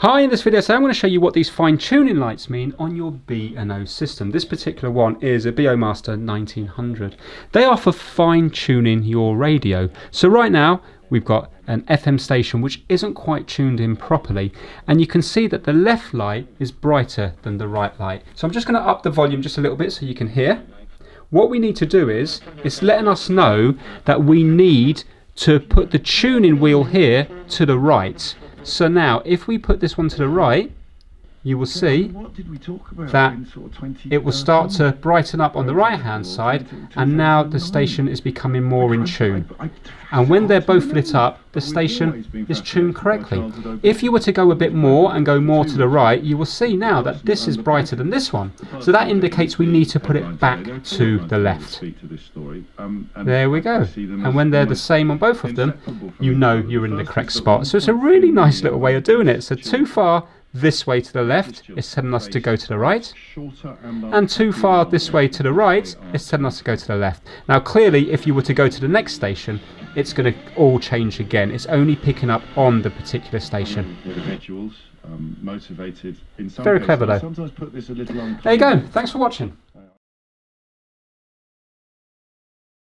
Hi, in this video today I'm going to show you what these fine tuning lights mean on your B&O system. This particular one is a Beomaster 1900. They are for fine tuning your radio. So right now we've got an FM station which isn't quite tuned in properly, and you can see that the left light is brighter than the right light. So I'm just going to up the volume just a little bit so you can hear. What we need to do is, it's letting us know that we need to put the tuning wheel here to the right. So now, if we put this one to the right, you will see that it will start to brighten up on the right hand side, and now the station is becoming more in tune. And when they're both lit up, the station is tuned correctly. If you were to go a bit more and go more to the right, you will see now that this is brighter than this one. So that indicates we need to put it back to the left. There we go. And when they're the same on both of them, you know you're in the correct spot. So it's a really nice little way of doing it. So too far this way to the left, it's telling us to go to the right, and too far this way to the right, it's telling us to go to the left. Now clearly, if you were to go to the next station, it's going to all change again. It's only picking up on the particular station. Very clever though. There you go, thanks for watching.